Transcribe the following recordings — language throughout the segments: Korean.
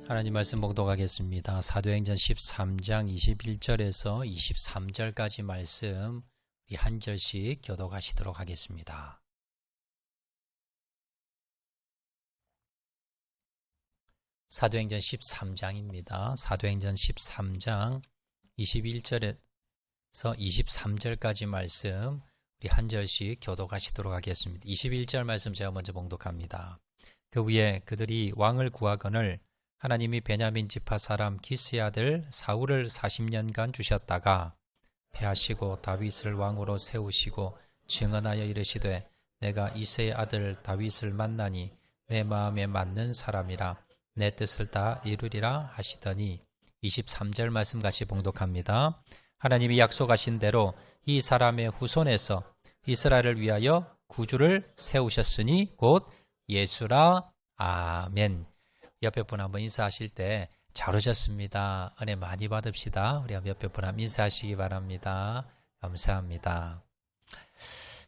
하나님 말씀 봉독하겠습니다. 사도행전 13장 21절에서 23절까지 말씀 우리 한 절씩 교독하시도록 하겠습니다. 사도행전 13장입니다. 사도행전 13장 21절에서 23절까지 말씀 우리 한 절씩 교독하시도록 하겠습니다. 21절 말씀 제가 먼저 봉독합니다. 그 위에 그들이 왕을 구하거늘 하나님이 베냐민 지파 사람 기스의 아들 사울을 40년간 주셨다가 패하시고 다윗을 왕으로 세우시고 증언하여 이르시되 내가 이새의 아들 다윗을 만나니 내 마음에 맞는 사람이라 내 뜻을 다 이루리라 하시더니 23절 말씀 같이 봉독합니다. 하나님이 약속하신 대로 이 사람의 후손에서 이스라엘을 위하여 구주를 세우셨으니 곧 예수라. 아멘. 옆에 분 한번 인사하실 때 잘 오셨습니다. 은혜 많이 받읍시다. 우리 옆에 분 한번 인사하시기 바랍니다. 감사합니다.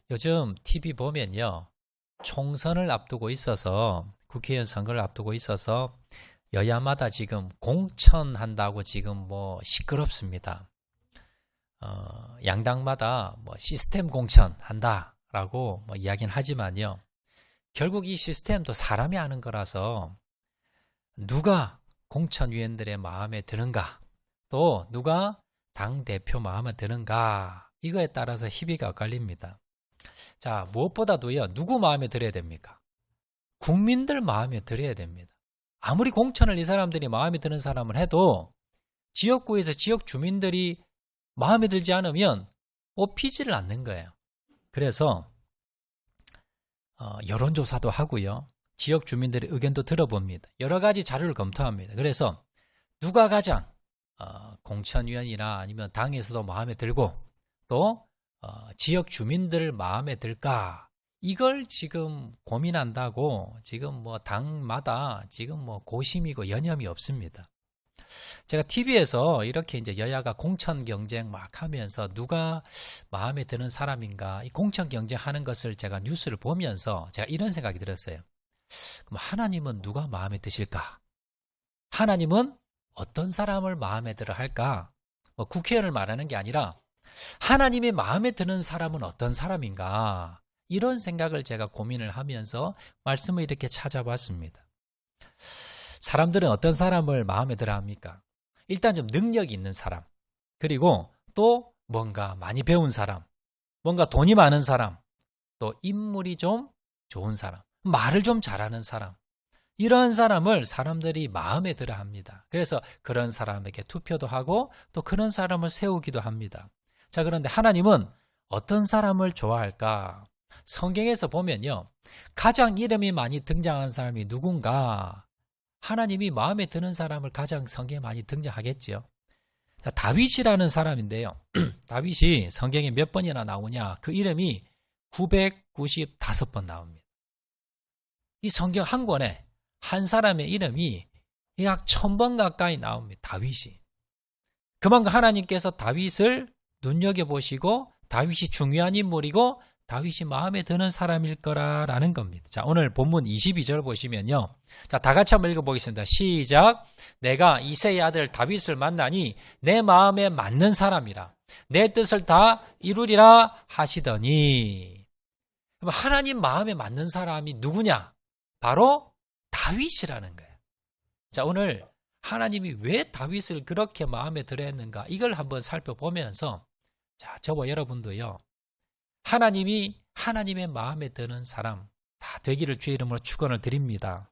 요즘 TV 보면요, 총선을 앞두고 있어서, 국회의원 선거를 앞두고 있어서 여야마다 지금 공천한다고 지금 시끄럽습니다. 양당마다 시스템 공천한다라고 이야기는 하지만요, 결국 이 시스템도 사람이 하는 거라서 누가 공천위원들의 마음에 드는가, 또 누가 당대표 마음에 드는가, 이거에 따라서 희비가 엇갈립니다. 자, 무엇보다도요, 누구 마음에 들어야 됩니까? 국민들 마음에 들어야 됩니다. 아무리 공천을 이 사람들이 마음에 드는 사람을 해도 지역구에서 지역 주민들이 마음에 들지 않으면 뽑히지를 않는 거예요. 그래서 여론조사도 하고요, 지역 주민들의 의견도 들어봅니다. 여러 가지 자료를 검토합니다. 그래서 누가 가장 공천위원이나 아니면 당에서도 마음에 들고 또 지역 주민들 마음에 들까, 이걸 지금 고민한다고 지금 당마다 지금 고심이고 여념이 없습니다. 제가 TV에서 이렇게 이제 여야가 공천 경쟁 막 하면서 누가 마음에 드는 사람인가, 이 공천 경쟁하는 것을 제가 뉴스를 보면서 제가 이런 생각이 들었어요. 그럼 하나님은 누가 마음에 드실까? 하나님은 어떤 사람을 마음에 들어 할까? 국회의원을 말하는 게 아니라 하나님의 마음에 드는 사람은 어떤 사람인가? 이런 생각을 제가 고민을 하면서 말씀을 이렇게 찾아봤습니다. 사람들은 어떤 사람을 마음에 들어 합니까? 일단 좀 능력이 있는 사람, 그리고 또 뭔가 많이 배운 사람, 뭔가 돈이 많은 사람, 또 인물이 좀 좋은 사람, 말을 좀 잘하는 사람, 이런 사람을 사람들이 마음에 들어 합니다. 그래서 그런 사람에게 투표도 하고 또 그런 사람을 세우기도 합니다. 자, 그런데 하나님은 어떤 사람을 좋아할까? 성경에서 보면요, 가장 이름이 많이 등장한 사람이 누군가? 하나님이 마음에 드는 사람을 가장 성경에 많이 등장하겠지요. 자, 다윗이라는 사람인데요, 다윗이 성경에 몇 번이나 나오냐? 그 이름이 995번 나옵니다. 이 성경 한 권에 한 사람의 이름이 약 1000번 가까이 나옵니다. 다윗이. 그만큼 하나님께서 다윗을 눈여겨보시고 다윗이 중요한 인물이고 다윗이 마음에 드는 사람일 거라는 겁니다. 자, 오늘 본문 22절 보시면요, 자, 다 같이 한번 읽어보겠습니다. 시작. 내가 이새의 아들 다윗을 만나니 내 마음에 맞는 사람이라 내 뜻을 다 이루리라 하시더니, 그럼 하나님 마음에 맞는 사람이 누구냐? 바로 다윗이라는 거예요. 자, 오늘 하나님이 왜 다윗을 그렇게 마음에 들어 했는가, 이걸 한번 살펴보면서, 자, 저와 여러분도요, 하나님이 하나님의 마음에 드는 사람 다 되기를 주의 이름으로 축원을 드립니다.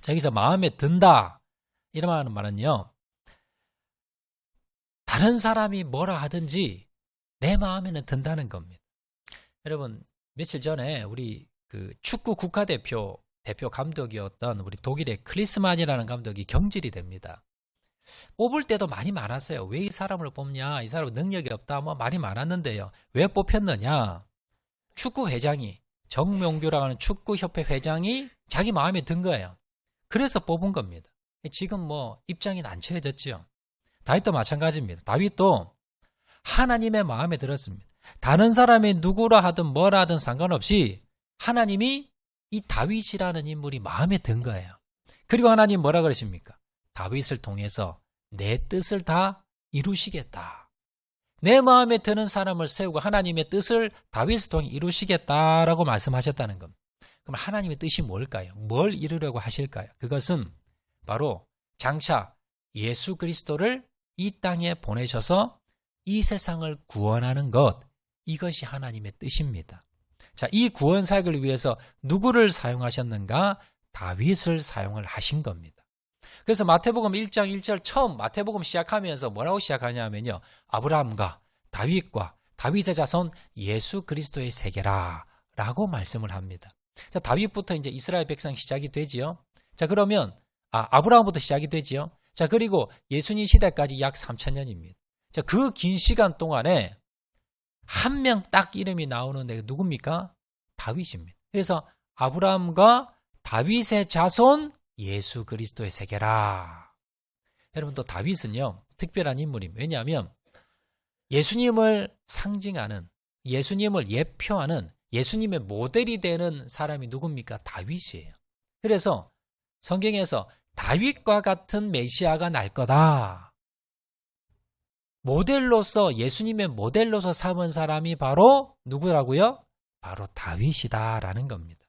자, 여기서 마음에 든다 이런 말은요, 다른 사람이 뭐라 하든지 내 마음에는 든다는 겁니다. 여러분, 며칠 전에 우리 축구 국가대표 감독이었던 우리 독일의 클리스만이라는 감독이 경질이 됩니다. 뽑을 때도 많이 많았어요. 왜 이 사람을 뽑냐? 이 사람은 능력이 없다. 말이 많았는데요. 왜 뽑혔느냐? 축구 회장이, 정명규라고 하는 축구협회 회장이 자기 마음에 든 거예요. 그래서 뽑은 겁니다. 지금 입장이 난처해졌죠. 다윗도 마찬가지입니다. 다윗도 하나님의 마음에 들었습니다. 다른 사람이 누구라 하든 뭐라 하든 상관없이 하나님이 이 다윗이라는 인물이 마음에 든 거예요. 그리고 하나님 뭐라 그러십니까? 다윗을 통해서 내 뜻을 다 이루시겠다. 내 마음에 드는 사람을 세우고 하나님의 뜻을 다윗을 통해 이루시겠다라고 말씀하셨다는 겁니다. 그럼 하나님의 뜻이 뭘까요? 뭘 이루려고 하실까요? 그것은 바로 장차 예수 그리스도를 이 땅에 보내셔서 이 세상을 구원하는 것, 이것이 하나님의 뜻입니다. 자, 이 구원 사역을 위해서 누구를 사용하셨는가? 다윗을 사용을 하신 겁니다. 그래서 마태복음 1장 1절 처음 마태복음 시작하면서 뭐라고 시작하냐면요. 아브라함과 다윗과 다윗의 자손 예수 그리스도의 세계라 라고 말씀을 합니다. 자, 다윗부터 이제 이스라엘 백성 시작이 되지요. 자, 그러면 아브라함부터 시작이 되지요. 자, 그리고 예수님 시대까지 약 3000년입니다. 자, 그 긴 시간 동안에 한 명 딱 이름이 나오는데 누굽니까? 다윗입니다. 그래서 아브라함과 다윗의 자손 예수 그리스도의 세계라. 여러분, 또 다윗은요 특별한 인물입니다. 왜냐하면 예수님을 상징하는, 예수님을 예표하는, 예수님의 모델이 되는 사람이 누굽니까? 다윗이에요. 그래서 성경에서 다윗과 같은 메시아가 날 거다. 모델로서, 예수님의 모델로서 삼은 사람이 바로 누구라고요? 바로 다윗이다라는 겁니다.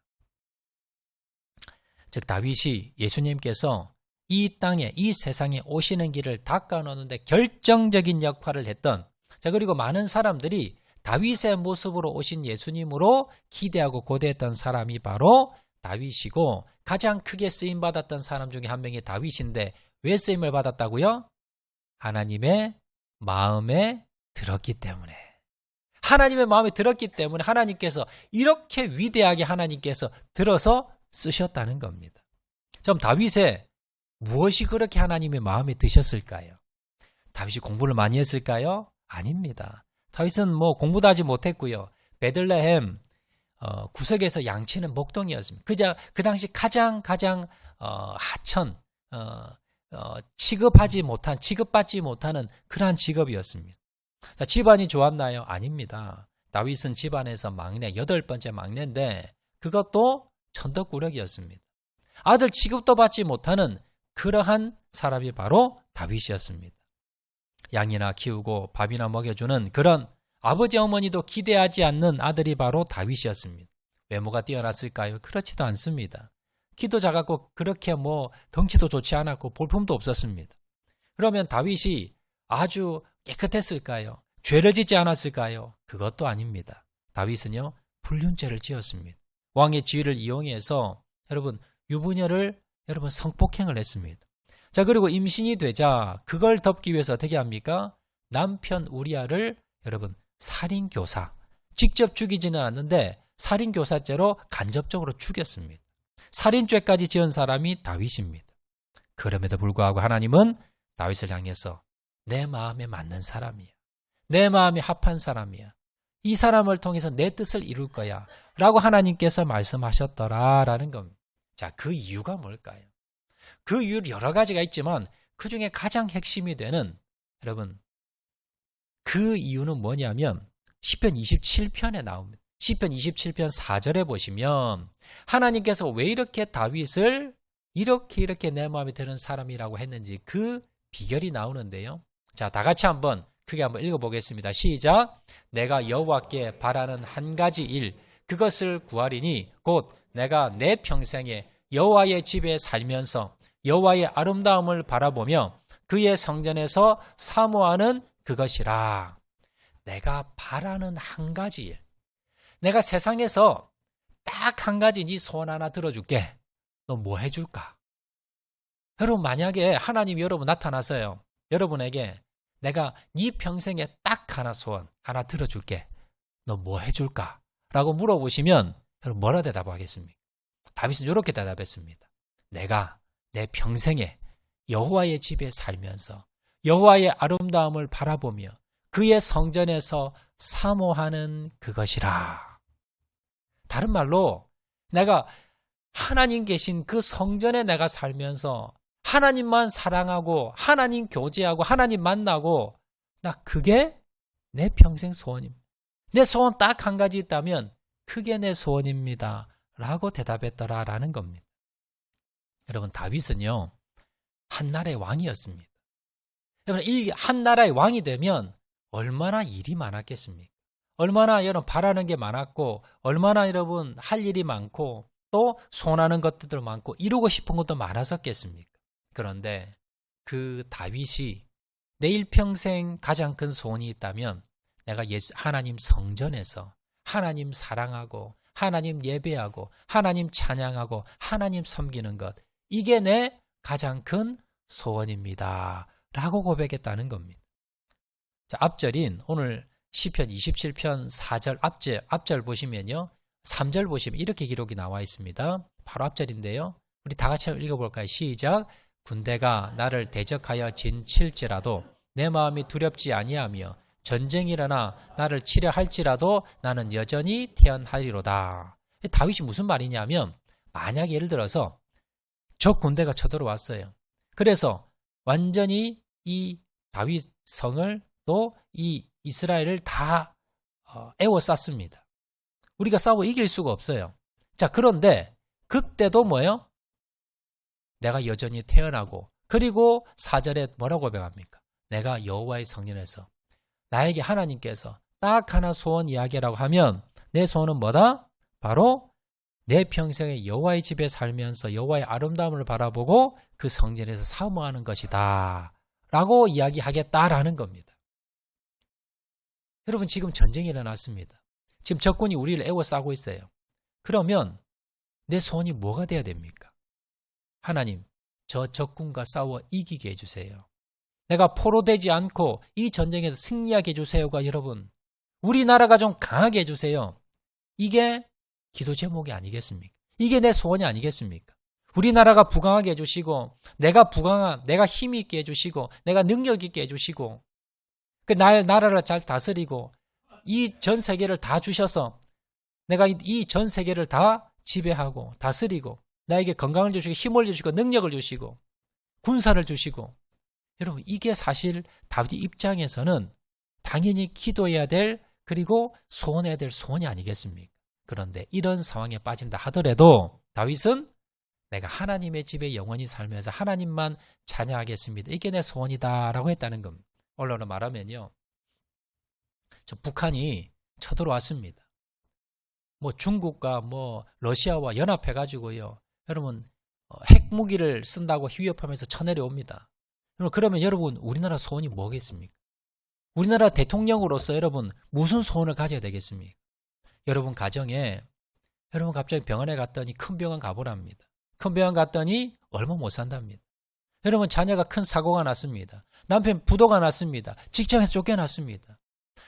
즉 다윗이 예수님께서 이 땅에, 이 세상에 오시는 길을 닦아놓는데 결정적인 역할을 했던, 자, 그리고 많은 사람들이 다윗의 모습으로 오신 예수님으로 기대하고 고대했던 사람이 바로 다윗이고, 가장 크게 쓰임받았던 사람 중에 한 명이 다윗인데 왜 쓰임을 받았다고요? 하나님의 마음에 들었기 때문에. 하나님의 마음에 들었기 때문에 하나님께서 이렇게 위대하게 하나님께서 들어서 쓰셨다는 겁니다. 그럼 다윗의 무엇이 그렇게 하나님의 마음에 드셨을까요? 다윗이 공부를 많이 했을까요? 아닙니다. 다윗은 뭐 공부도 하지 못했고요. 베들레헴 구석에서 양치는 목동이었습니다. 그 당시 가장 하천, 취급받지 못하는 그러한 직업이었습니다. 자, 집안이 좋았나요? 아닙니다. 다윗은 집안에서 막내, 8번째 막내인데 그것도 천덕꾸러기였습니다. 아들 취급도 받지 못하는 그러한 사람이 바로 다윗이었습니다. 양이나 키우고 밥이나 먹여주는 그런 아버지 어머니도 기대하지 않는 아들이 바로 다윗이었습니다. 외모가 뛰어났을까요? 그렇지도 않습니다. 키도 작았고 그렇게 덩치도 좋지 않았고 볼품도 없었습니다. 그러면 다윗이 아주 깨끗했을까요? 죄를 짓지 않았을까요? 그것도 아닙니다. 다윗은요 불륜죄를 지었습니다. 왕의 지위를 이용해서 유부녀를 성폭행을 했습니다. 자, 그리고 임신이 되자 그걸 덮기 위해서 어떻게 합니까? 남편 우리아를 살인교사, 직접 죽이지는 않는데 살인교사죄로 간접적으로 죽였습니다. 살인죄까지 지은 사람이 다윗입니다. 그럼에도 불구하고 하나님은 다윗을 향해서 내 마음에 맞는 사람이야, 내 마음에 합한 사람이야, 이 사람을 통해서 내 뜻을 이룰 거야 라고 하나님께서 말씀하셨더라라는 겁니다. 자, 그 이유가 뭘까요? 그 이유 여러 가지가 있지만 그 중에 가장 핵심이 되는 그 이유는 뭐냐면 시편 27편에 나옵니다. 시편 27편 4절에 보시면 하나님께서 왜 이렇게 다윗을 이렇게 내 마음에 드는 사람이라고 했는지 그 비결이 나오는데요. 자, 다 같이 크게 한번 읽어보겠습니다. 시작. 내가 여호와께 바라는 한 가지 일, 그것을 구하리니 곧 내가 내 평생에 여호와의 집에 살면서 여호와의 아름다움을 바라보며 그의 성전에서 사모하는 그것이라. 내가 바라는 한 가지 일. 내가 세상에서 딱 한 가지 네 소원 하나 들어줄게. 너 뭐 해줄까? 여러분, 만약에 하나님이 여러분 나타나서요, 여러분에게 내가 네 평생에 딱 하나 소원 하나 들어줄게. 너 뭐 해줄까? 라고 물어보시면 여러분 뭐라 대답하겠습니까? 다윗은 이렇게 대답했습니다. 내가 내 평생에 여호와의 집에 살면서 여호와의 아름다움을 바라보며 그의 성전에서 사모하는 그것이라. 다른 말로 내가 하나님 계신 그 성전에 내가 살면서 하나님만 사랑하고 하나님 교제하고 하나님 만나고, 나 그게 내 평생 소원입니다. 내 소원 딱 한 가지 있다면 그게 내 소원입니다 라고 대답했더라라는 겁니다. 여러분 다윗은요 한 나라의 왕이었습니다. 여러분 한 나라의 왕이 되면 얼마나 일이 많았겠습니까? 얼마나 여러분 바라는 게 많았고 얼마나 여러분 할 일이 많고 또 손하는 것들도 많고 이루고 싶은 것도 많았었겠습니까? 그런데 그 다윗이 내 일평생 가장 큰 소원이 있다면 내가 하나님 성전에서 하나님 사랑하고 하나님 예배하고 하나님 찬양하고 하나님 섬기는 것, 이게 내 가장 큰 소원입니다 라고 고백했다는 겁니다. 자, 앞절인 오늘 시편 27편 4절 앞절 보시면요 3절 보시면 이렇게 기록이 나와 있습니다. 바로 앞절인데요. 우리 다 같이 읽어볼까요? 시작. 군대가 나를 대적하여 진칠지라도 내 마음이 두렵지 아니하며 전쟁이 일어나 나를 치려 할지라도 나는 여전히 태연하리로다. 다윗이 무슨 말이냐면 만약에 예를 들어서 적 군대가 쳐들어왔어요. 그래서 완전히 이 다윗 성을 또 이 이스라엘을 다 에워쌌습니다. 우리가 싸워 이길 수가 없어요. 자, 그런데 그때도 뭐예요? 내가 여전히 태어나고 그리고 4절에 뭐라고 고백합니까? 내가 여호와의 성전에서 나에게 하나님께서 딱 하나 소원 이야기라고 하면 내 소원은 뭐다? 바로 내 평생에 여호와의 집에 살면서 여호와의 아름다움을 바라보고 그 성전에서 사모하는 것이다 라고 이야기하겠다라는 겁니다. 여러분 지금 전쟁이 일어났습니다. 지금 적군이 우리를 에워싸고 있어요. 그러면 내 소원이 뭐가 돼야 됩니까? 하나님, 저 적군과 싸워 이기게 해주세요. 내가 포로되지 않고 이 전쟁에서 승리하게 해주세요가 여러분, 우리나라가 좀 강하게 해주세요. 이게 기도 제목이 아니겠습니까? 이게 내 소원이 아니겠습니까? 우리나라가 부강하게 해주시고 내가 힘 있게 해주시고 내가 능력 있게 해주시고 그 나라를 잘 다스리고 이 전 세계를 다 주셔서 내가 이 전 세계를 다 지배하고 다스리고 나에게 건강을 주시고 힘을 주시고 능력을 주시고 군사를 주시고, 여러분 이게 사실 다윗 입장에서는 당연히 기도해야 될 그리고 소원해야 될 소원이 아니겠습니까? 그런데 이런 상황에 빠진다 하더라도 다윗은 내가 하나님의 집에 영원히 살면서 하나님만 찬양하겠습니다. 이게 내 소원이다 라고 했다는 겁니다. 언론으로 말하면요, 저 북한이 쳐들어왔습니다. 뭐 중국과 뭐 러시아와 연합해가지고요, 여러분 핵무기를 쓴다고 위협하면서 쳐내려옵니다. 그러면 여러분 우리나라 소원이 뭐겠습니까? 우리나라 대통령으로서 여러분 무슨 소원을 가져야 되겠습니까? 여러분 가정에 여러분 갑자기 병원에 갔더니 큰 병원 가보랍니다. 큰 병원 갔더니 얼마 못 산답니다. 여러분 자녀가 큰 사고가 났습니다. 남편 부도가 났습니다. 직장에서 쫓겨났습니다.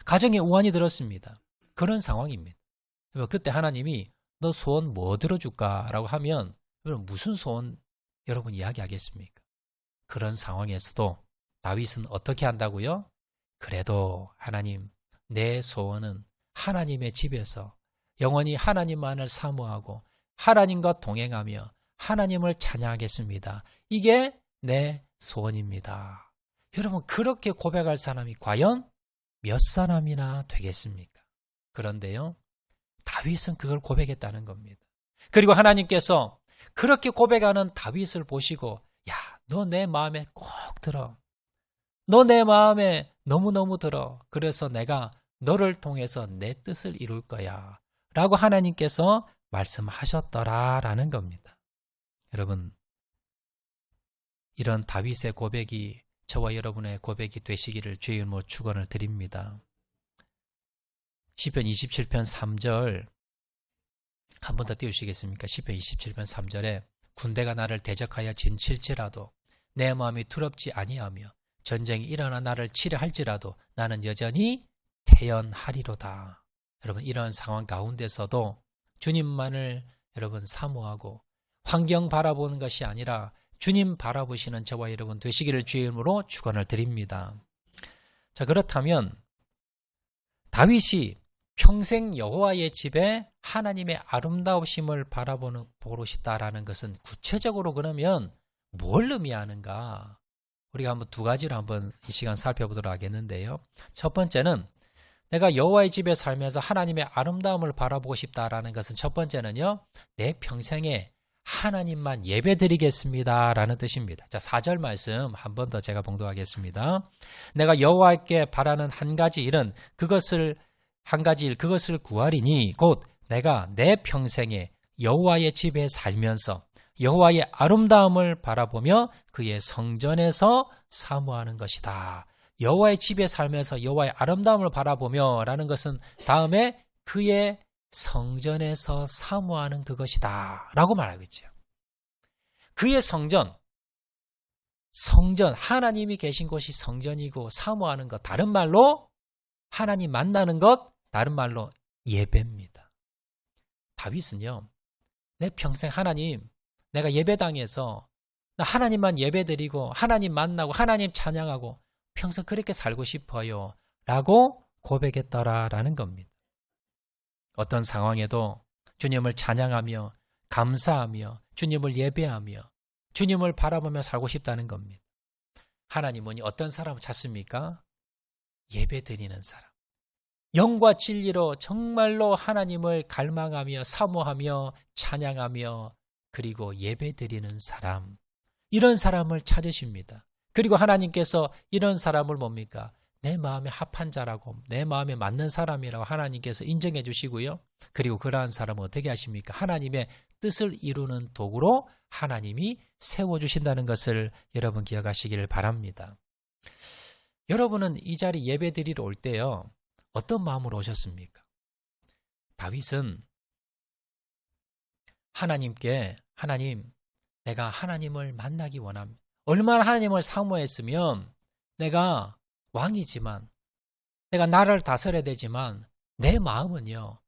가정에 우환이 들었습니다. 그런 상황입니다. 그때 하나님이 너 소원 뭐 들어줄까? 라고 하면 여러분 무슨 소원 여러분 이야기하겠습니까? 그런 상황에서도 다윗은 어떻게 한다고요? 그래도 하나님, 내 소원은 하나님의 집에서 영원히 하나님만을 사모하고 하나님과 동행하며 하나님을 찬양하겠습니다. 이게 내 소원입니다. 여러분 그렇게 고백할 사람이 과연 몇 사람이나 되겠습니까? 그런데요, 다윗은 그걸 고백했다는 겁니다. 그리고 하나님께서 그렇게 고백하는 다윗을 보시고, 야, 너 내 마음에 꼭 들어. 너 내 마음에 너무너무 들어. 그래서 내가 너를 통해서 내 뜻을 이룰 거야 라고 하나님께서 말씀하셨더라라는 겁니다. 여러분, 이런 다윗의 고백이 저와 여러분의 고백이 되시기를 주의 이름으로 축원을 드립니다. 시편 27편 3절 한 번 더 띄우시겠습니까? 시편 27편 3절에 군대가 나를 대적하여 진칠지라도 내 마음이 두렵지 아니하며 전쟁이 일어나 나를 치려 할지라도 나는 여전히 태연하리로다. 여러분 이런 상황 가운데서도 주님만을 여러분 사모하고 환경 바라보는 것이 아니라 주님 바라보시는 저와 여러분 되시기를 주의 이름으로 축원을 드립니다. 자, 그렇다면 다윗이 평생 여호와의 집에 하나님의 아름다우심을 바라보는 보릇이다라는 것은 구체적으로 그러면 뭘 의미하는가? 우리가 한번 두 가지로 한번 이 시간 살펴보도록 하겠는데요. 첫 번째는 내가 여호와의 집에 살면서 하나님의 아름다움을 바라보고 싶다라는 것은 첫 번째는요, 내 평생에 하나님만 예배드리겠습니다 라는 뜻입니다. 자, 4절 말씀 한 번 더 제가 봉독하겠습니다. 내가 여호와께 바라는 한 가지 일은 그것을 구하리니 곧 내가 내 평생에 여호와의 집에 살면서 여호와의 아름다움을 바라보며 그의 성전에서 사모하는 것이다. 여호와의 집에 살면서 여호와의 아름다움을 바라보며 라는 것은 다음에 그의 성전에서 사모하는 그것이다 라고 말하고 있죠. 그의 성전, 하나님이 계신 곳이 성전이고 사모하는 것, 다른 말로 하나님 만나는 것, 다른 말로 예배입니다. 다윗은요, 내 평생 하나님, 내가 예배당에서 나 하나님만 예배드리고 하나님 만나고 하나님 찬양하고 평생 그렇게 살고 싶어요 라고 고백했더라라는 겁니다. 어떤 상황에도 주님을 찬양하며 감사하며 주님을 예배하며 주님을 바라보며 살고 싶다는 겁니다. 하나님은 어떤 사람을 찾습니까? 예배드리는 사람. 영과 진리로 정말로 하나님을 갈망하며 사모하며 찬양하며 그리고 예배드리는 사람. 이런 사람을 찾으십니다. 그리고 하나님께서 이런 사람을 뭡니까? 내 마음에 합한 자라고 내 마음에 맞는 사람이라고 하나님께서 인정해 주시고요. 그리고 그러한 사람은 어떻게 하십니까? 하나님의 뜻을 이루는 도구로 하나님이 세워주신다는 것을 여러분 기억하시기를 바랍니다. 여러분은 이 자리 예배 드리러 올 때요. 어떤 마음으로 오셨습니까? 다윗은 하나님께 하나님, 내가 하나님을 만나기 원합니다. 얼마나 하나님을 사모했으면 내가 왕이지만 내가 나라를 다스려야 되지만 내 마음은요.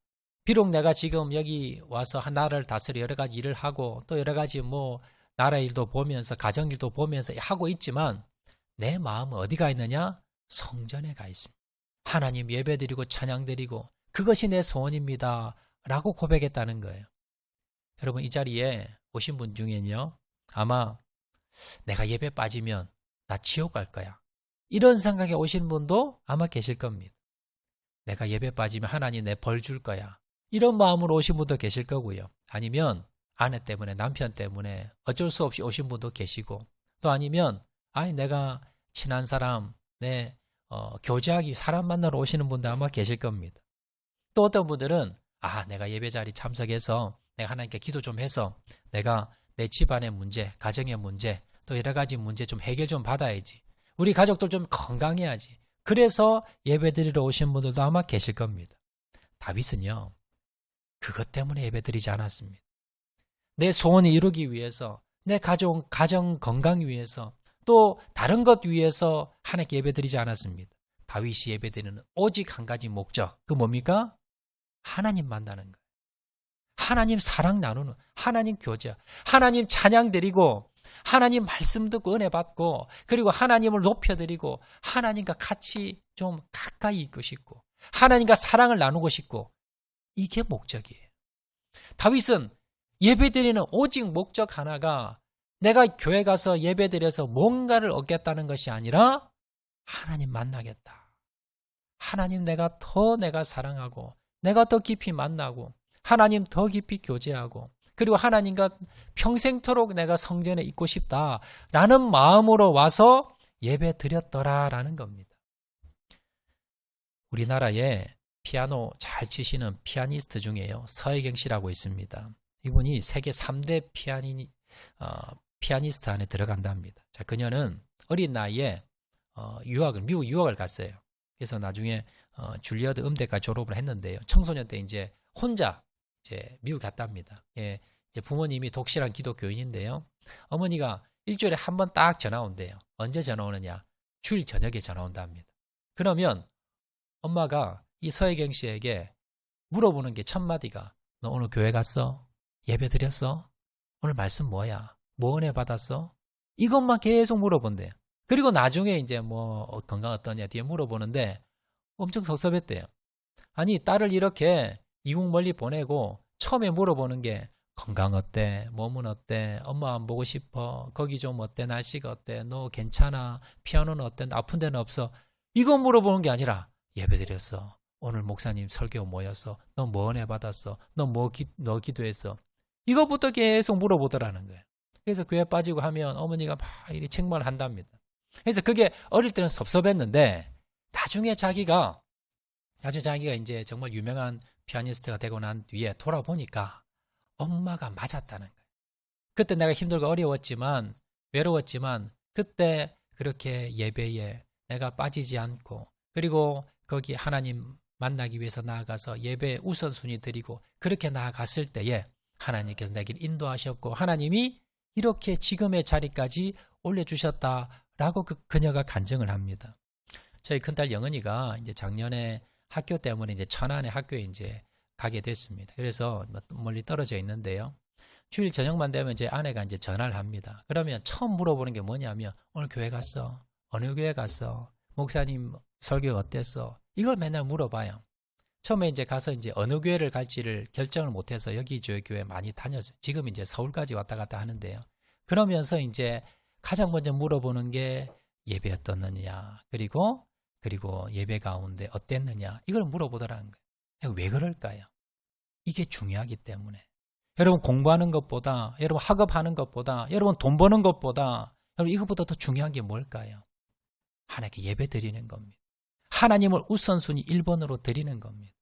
비록 내가 지금 여기 와서 나라를 다스려 여러 가지 일을 하고 또 여러 가지 나라 일도 보면서 가정 일도 보면서 하고 있지만 내 마음은 어디가 있느냐? 성전에 가 있습니다. 하나님 예배드리고 찬양드리고 그것이 내 소원입니다 라고 고백했다는 거예요. 여러분 이 자리에 오신 분 중에는요. 아마 내가 예배 빠지면 나 지옥 갈 거야. 이런 생각에 오신 분도 아마 계실 겁니다. 내가 예배 빠지면 하나님 내 벌 줄 거야. 이런 마음으로 오신 분도 계실 거고요. 아니면 아내 때문에 남편 때문에 어쩔 수 없이 오신 분도 계시고 또 아니면 내가 친한 사람 교제하기 사람 만나러 오시는 분도 아마 계실 겁니다. 또 어떤 분들은 내가 예배 자리 참석해서 내가 하나님께 기도 좀 해서 내가 내 집안의 문제, 가정의 문제 또 여러 가지 문제 좀 해결 좀 받아야지. 우리 가족들 좀 건강해야지. 그래서 예배드리러 오신 분들도 아마 계실 겁니다. 다윗은요. 그것 때문에 예배드리지 않았습니다. 내 소원을 이루기 위해서 내 가정 건강 위해서 또 다른 것 위해서 하나님께 예배드리지 않았습니다. 다윗이 예배드리는 오직 한 가지 목적. 그 뭡니까? 하나님 만나는 거예요. 하나님 사랑 나누는, 하나님 교제, 하나님 찬양 드리고 하나님 말씀 듣고 은혜 받고 그리고 하나님을 높여드리고 하나님과 같이 좀 가까이 있고 싶고 하나님과 사랑을 나누고 싶고 이게 목적이에요. 다윗은 예배드리는 오직 목적 하나가 내가 교회 가서 예배드려서 뭔가를 얻겠다는 것이 아니라 하나님 만나겠다. 하나님 내가 사랑하고 내가 더 깊이 만나고 하나님 더 깊이 교제하고 그리고 하나님과 평생토록 내가 성전에 있고 싶다라는 마음으로 와서 예배 드렸더라라는 겁니다. 우리나라에 피아노 잘 치시는 피아니스트 중에요. 서혜경 씨라고 있습니다. 이분이 세계 3대 피아니스트 안에 들어간답니다. 자, 그녀는 어린 나이에 미국 유학을 갔어요. 그래서 나중에 줄리어드 음대까지 졸업을 했는데요. 청소년 때 이제 혼자 미국 갔답니다. 예, 이제 부모님이 독실한 기독교인인데요. 어머니가 일주일에 한 번 딱 전화 온대요. 언제 전화 오느냐? 주일 저녁에 전화 온답니다. 그러면 엄마가 이 서혜경 씨에게 물어보는 게 첫 마디가 너 오늘 교회 갔어? 예배 드렸어? 오늘 말씀 뭐야? 뭐 은혜 받았어? 이것만 계속 물어본대요. 그리고 나중에 이제 건강 어떠냐 뒤에 물어보는데 엄청 섭섭했대요. 아니 딸을 이렇게 이국 멀리 보내고 처음에 물어보는 게 건강 어때? 몸은 어때? 엄마 안 보고 싶어? 거기 좀 어때? 날씨가 어때? 너 괜찮아? 피아노는 어때? 아픈 데는 없어? 이거 물어보는 게 아니라 예배 드렸어. 오늘 목사님 설교 뭐였어? 너 뭐 은혜 받았어? 너 기도했어? 이것부터 계속 물어보더라는 거예요. 그래서 교회 빠지고 하면 어머니가 막 이리 책망을 한답니다. 그래서 그게 어릴 때는 섭섭했는데 나중에 자기가 이제 정말 유명한 피아니스트가 되고 난 뒤에 돌아보니까 엄마가 맞았다는 거예요. 그때 내가 힘들고 어려웠지만 외로웠지만 그때 그렇게 예배에 내가 빠지지 않고 그리고 거기 하나님 만나기 위해서 나아가서 예배 우선순위 드리고 그렇게 나아갔을 때에 하나님께서 내길 인도하셨고 하나님이 이렇게 지금의 자리까지 올려주셨다라고 그녀가 간증을 합니다. 저희 큰딸 영은이가 이제 작년에 학교 때문에 이제 천안의 학교에 이제 가게 됐습니다. 그래서 멀리 떨어져 있는데요. 주일 저녁만 되면 제 아내가 이제 전화를 합니다. 그러면 처음 물어보는 게 뭐냐면 오늘 교회 갔어? 어느 교회 갔어? 목사님 설교 어땠어? 이걸 맨날 물어봐요. 처음에 이제 가서 이제 어느 교회를 갈지를 결정을 못해서 여기저기 교회 많이 다녔어요. 지금 이제 서울까지 왔다 갔다 하는데요. 그러면서 이제 가장 먼저 물어보는 게 예배 어떻느냐, 그리고 예배 가운데 어땠느냐, 이걸 물어보더라는 거예요. 왜 그럴까요? 이게 중요하기 때문에. 여러분 공부하는 것보다, 여러분 학업하는 것보다, 여러분 돈 버는 것보다, 여러분 이것보다 더 중요한 게 뭘까요? 하나님께 예배 드리는 겁니다. 하나님을 우선순위 1번으로 드리는 겁니다.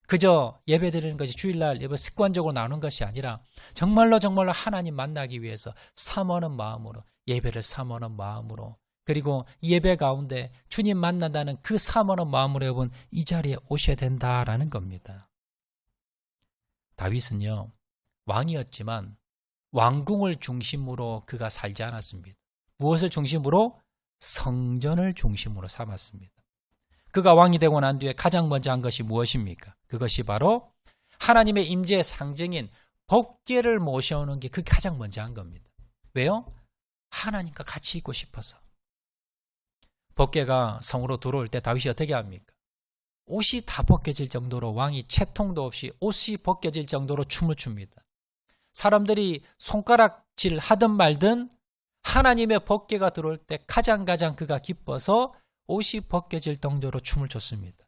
그저 예배 드리는 것이 주일날 예배 습관적으로 나오는 것이 아니라 정말로 하나님 만나기 위해서 사모하는 마음으로 예배를 사모하는 마음으로 그리고 예배 가운데 주님 만난다는 그 사모하는 마음으로 여러분 이 자리에 오셔야 된다라는 겁니다. 다윗은요 왕이었지만 왕궁을 중심으로 그가 살지 않았습니다. 무엇을 중심으로? 성전을 중심으로 삼았습니다. 그가 왕이 되고 난 뒤에 가장 먼저 한 것이 무엇입니까? 그것이 바로 하나님의 임재의 상징인 법궤를 모셔오는 게 그게 가장 먼저 한 겁니다. 왜요? 하나님과 같이 있고 싶어서. 법궤가 성으로 들어올 때 다윗이 어떻게 합니까? 옷이 다 벗겨질 정도로 왕이 채통도 없이 옷이 벗겨질 정도로 춤을 춥니다. 사람들이 손가락질 하든 말든 하나님의 법궤가 들어올 때 가장 그가 기뻐서 옷이 벗겨질 정도로 춤을 췄습니다.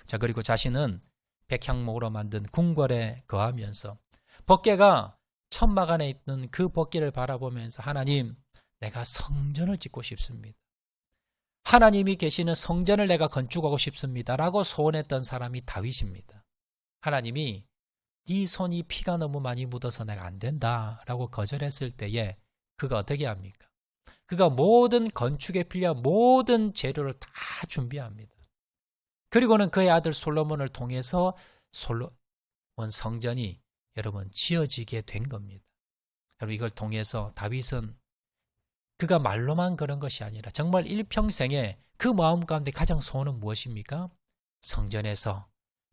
자, 그리고 자신은 백향목으로 만든 궁궐에 거하면서 법궤가 천막 안에 있는 그 법궤를 바라보면서 하나님, 내가 성전을 짓고 싶습니다. 하나님이 계시는 성전을 내가 건축하고 싶습니다. 라고 소원했던 사람이 다윗입니다. 하나님이 네 손이 피가 너무 많이 묻어서 내가 안 된다 라고 거절했을 때에 그가 어떻게 합니까? 그가 모든 건축에 필요한 모든 재료를 다 준비합니다. 그리고는 그의 아들 솔로몬을 통해서 솔로몬 성전이 여러분 지어지게 된 겁니다. 여러분 이걸 통해서 다윗은 그가 말로만 그런 것이 아니라 정말 일평생에 그 마음 가운데 가장 소원은 무엇입니까? 성전에서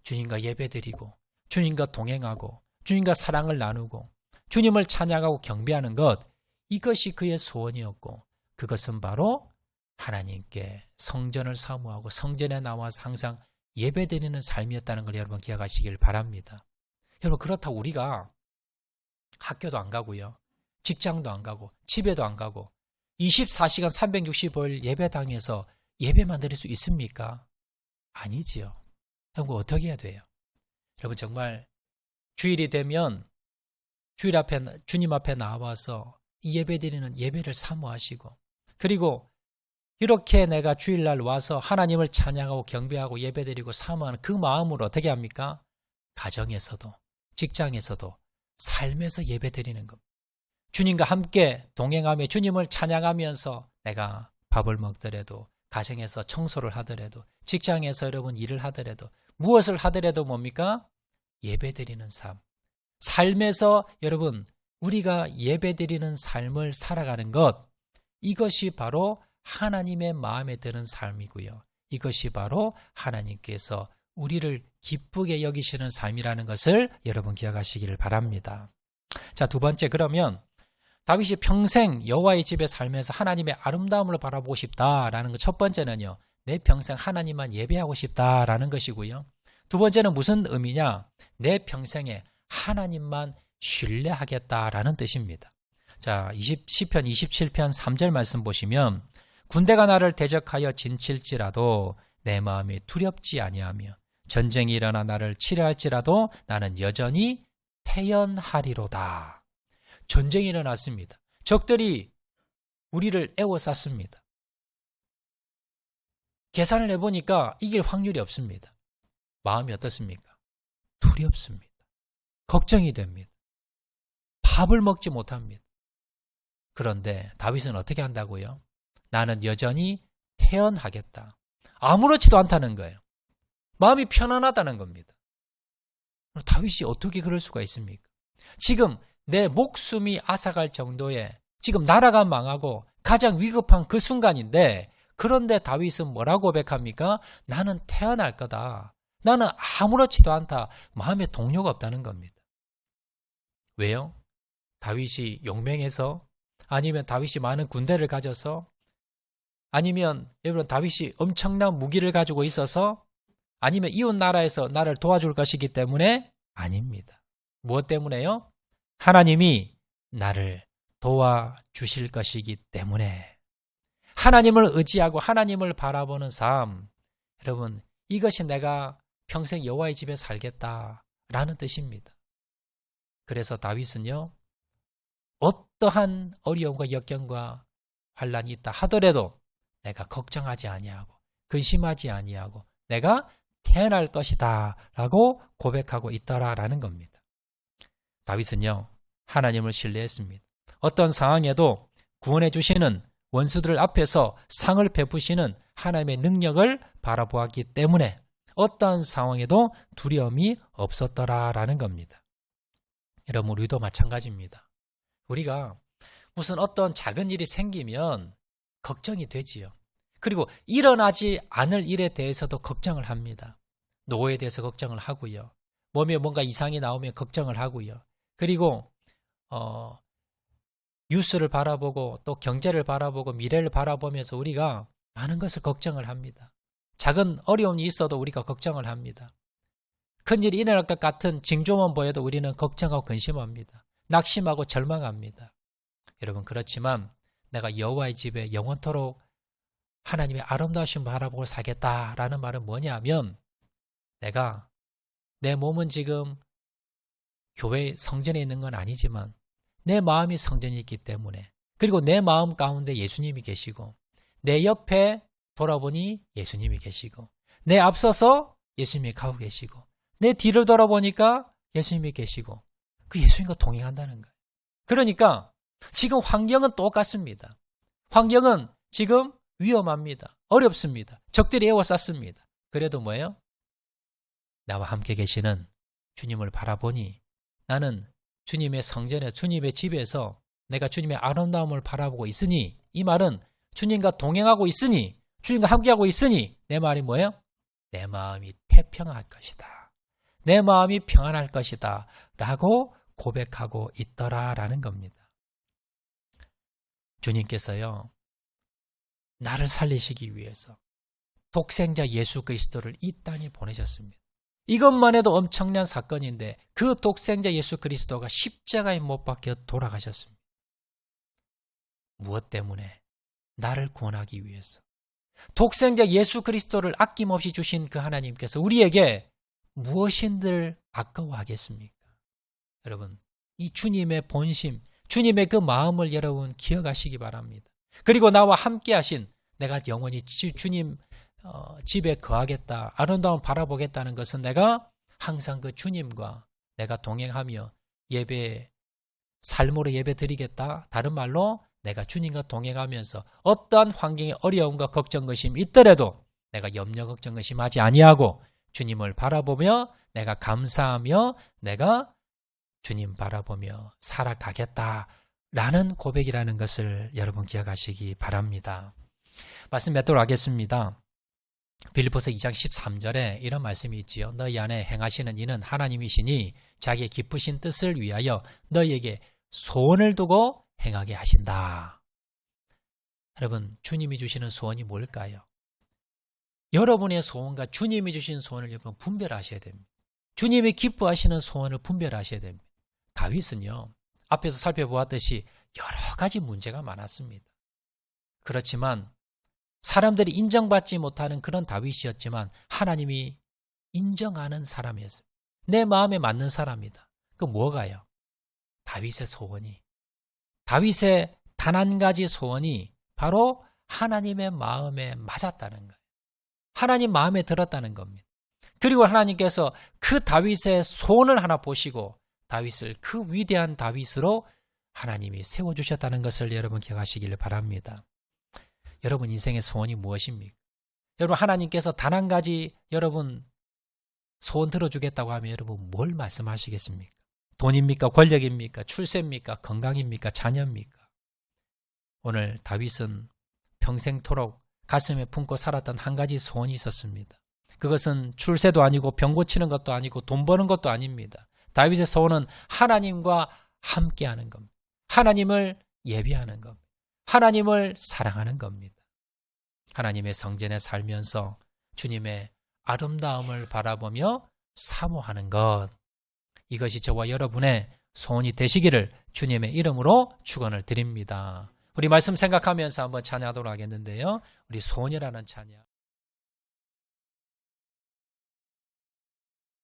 주님과 예배드리고 주님과 동행하고 주님과 사랑을 나누고 주님을 찬양하고 경배하는 것, 이것이 그의 소원이었고 그것은 바로 하나님께 성전을 사모하고 성전에 나와서 항상 예배드리는 삶이었다는 걸 여러분 기억하시길 바랍니다. 여러분 그렇다고 우리가 학교도 안 가고요. 직장도 안 가고 집에도 안 가고 24시간 365일 예배당에서 예배만 드릴 수 있습니까? 아니지요. 여러분 어떻게 해야 돼요? 여러분 정말 주일이 되면 주님 앞에 나와서 이 예배 드리는 예배를 사모하시고 그리고 이렇게 내가 주일날 와서 하나님을 찬양하고 경배하고 예배드리고 사모하는 그 마음으로 어떻게 합니까? 가정에서도 직장에서도 삶에서 예배드리는 것. 주님과 함께 동행하며 주님을 찬양하면서 내가 밥을 먹더라도 가정에서 청소를 하더라도 직장에서 여러분 일을 하더라도 무엇을 하더라도 뭡니까? 예배드리는 삶. 삶에서 여러분 우리가 예배드리는 삶을 살아가는 것, 이것이 바로 하나님의 마음에 드는 삶이고요. 이것이 바로 하나님께서 우리를 기쁘게 여기시는 삶이라는 것을 여러분 기억하시기를 바랍니다. 자, 두 번째, 그러면 다윗이 평생 여호와의 집에 살면서 하나님의 아름다움을 바라보고 싶다라는 것, 첫 번째는요, 내 평생 하나님만 예배하고 싶다라는 것이고요. 두 번째는 무슨 의미냐? 내 평생에 하나님만 신뢰하겠다라는 뜻입니다. 자, 시편 27편 3절 말씀 보시면 군대가 나를 대적하여 진칠지라도 내 마음이 두렵지 아니하며 전쟁이 일어나 나를 치려할지라도 나는 여전히 태연하리로다. 전쟁이 일어났습니다. 적들이 우리를 에워쌌습니다. 계산을 해보니까 이길 확률이 없습니다. 마음이 어떻습니까? 두렵습니다. 걱정이 됩니다. 밥을 먹지 못합니다. 그런데 다윗은 어떻게 한다고요? 나는 여전히 태연하겠다. 아무렇지도 않다는 거예요. 마음이 편안하다는 겁니다. 다윗이 어떻게 그럴 수가 있습니까? 지금 내 목숨이 앗아갈 정도의 지금 나라가 망하고 가장 위급한 그 순간인데 그런데 다윗은 뭐라고 고백합니까? 나는 태어날 거다. 나는 아무렇지도 않다. 마음에 동료가 없다는 겁니다. 왜요? 다윗이 용맹해서 아니면 다윗이 많은 군대를 가져서 아니면 여러분 다윗이 엄청난 무기를 가지고 있어서 아니면 이웃 나라에서 나를 도와줄 것이기 때문에 아닙니다. 무엇 때문에요? 하나님이 나를 도와주실 것이기 때문에 하나님을 의지하고 하나님을 바라보는 삶 여러분 이것이 내가 평생 여호와의 집에 살겠다라는 뜻입니다. 그래서 다윗은요 어떠한 어려움과 역경과 환란이 있다 하더라도 내가 걱정하지 아니하고 근심하지 아니하고 내가 태어날 것이다 라고 고백하고 있더라라는 겁니다. 다윗은요 하나님을 신뢰했습니다. 어떤 상황에도 구원해 주시는 원수들 앞에서 상을 베푸시는 하나님의 능력을 바라보았기 때문에 어떤 상황에도 두려움이 없었더라라는 겁니다. 여러분 우리도 마찬가지입니다. 우리가 무슨 어떤 작은 일이 생기면 걱정이 되지요. 그리고 일어나지 않을 일에 대해서도 걱정을 합니다. 노후에 대해서 걱정을 하고요. 몸에 뭔가 이상이 나오면 걱정을 하고요. 그리고 뉴스를 바라보고 또 경제를 바라보고 미래를 바라보면서 우리가 많은 것을 걱정을 합니다. 작은 어려움이 있어도 우리가 걱정을 합니다. 큰일이 일어날 것 같은 징조만 보여도 우리는 걱정하고 근심합니다. 낙심하고 절망합니다. 여러분 그렇지만 내가 여호와의 집에 영원토록 하나님의 아름다우신 바라보고 살겠다라는 말은 뭐냐면 내가 내 몸은 지금 교회 성전에 있는 건 아니지만 내 마음이 성전이 있기 때문에 그리고 내 마음 가운데 예수님이 계시고 내 옆에 돌아보니 예수님이 계시고 내 앞서서 예수님이 가고 계시고 내 뒤를 돌아보니까 예수님이 계시고 그 예수님과 동행한다는 거예요. 그러니까 지금 환경은 똑같습니다. 환경은 지금 위험합니다. 어렵습니다. 적들이 에워쌌습니다. 그래도 뭐예요? 나와 함께 계시는 주님을 바라보니 나는 주님의 성전에 주님의 집에서 내가 주님의 아름다움을 바라보고 있으니 이 말은 주님과 동행하고 있으니 주님과 함께하고 있으니 내 말이 뭐예요? 내 마음이 태평할 것이다. 내 마음이 평안할 것이다 라고 고백하고 있더라라는 겁니다. 주님께서요 나를 살리시기 위해서 독생자 예수 그리스도를 이 땅에 보내셨습니다. 이것만 해도 엄청난 사건인데 그 독생자 예수 그리스도가 십자가에 못 박혀 돌아가셨습니다. 무엇 때문에? 나를 구원하기 위해서. 독생자 예수 그리스도를 아낌없이 주신 그 하나님께서 우리에게 무엇인들 아까워하겠습니까? 여러분 이 주님의 본심, 주님의 그 마음을 여러분 기억하시기 바랍니다. 그리고 나와 함께 하신 내가 영원히 주님 집에 거하겠다, 아름다움 바라보겠다는 것은 내가 항상 그 주님과 내가 동행하며 삶으로 예배 드리겠다. 다른 말로 내가 주님과 동행하면서 어떠한 환경의 어려움과 걱정, 근심이 있더라도 내가 염려, 걱정, 근심하지 아니하고 주님을 바라보며 내가 감사하며 내가 주님 바라보며 살아가겠다라는 고백이라는 것을 여러분 기억하시기 바랍니다. 말씀 맺도록 하겠습니다. 빌립보서 2장 13절에 이런 말씀이 있지요. 너희 안에 행하시는 이는 하나님이시니 자기의 기쁘신 뜻을 위하여 너희에게 소원을 두고 행하게 하신다. 여러분 주님이 주시는 소원이 뭘까요? 여러분의 소원과 주님이 주신 소원을 여러분 분별하셔야 됩니다. 주님이 기뻐하시는 소원을 분별하셔야 됩니다. 다윗은요 앞에서 살펴보았듯이 여러 가지 문제가 많았습니다. 그렇지만 사람들이 인정받지 못하는 그런 다윗이었지만 하나님이 인정하는 사람이었어요. 내 마음에 맞는 사람이다. 그 뭐가요? 다윗의 소원이. 다윗의 단 한 가지 소원이 바로 하나님의 마음에 맞았다는 거예요. 하나님 마음에 들었다는 겁니다. 그리고 하나님께서 그 다윗의 소원을 하나 보시고 다윗을 그 위대한 다윗으로 하나님이 세워주셨다는 것을 여러분 기억하시길 바랍니다. 여러분 인생의 소원이 무엇입니까? 여러분 하나님께서 단 한 가지 여러분 소원 들어주겠다고 하면 여러분 뭘 말씀하시겠습니까? 돈입니까? 권력입니까? 출세입니까? 건강입니까? 자녀입니까? 오늘 다윗은 평생토록 가슴에 품고 살았던 한 가지 소원이 있었습니다. 그것은 출세도 아니고 병 고치는 것도 아니고 돈 버는 것도 아닙니다. 다윗의 소원은 하나님과 함께하는 겁니다. 하나님을 예배하는 겁니다. 하나님을 사랑하는 겁니다. 하나님의 성전에 살면서 주님의 아름다움을 바라보며 사모하는 것, 이것이 저와 여러분의 소원이 되시기를 주님의 이름으로 축원을 드립니다. 우리 말씀 생각하면서 한번 찬양하도록 하겠는데요. 우리 소원이라는 찬양.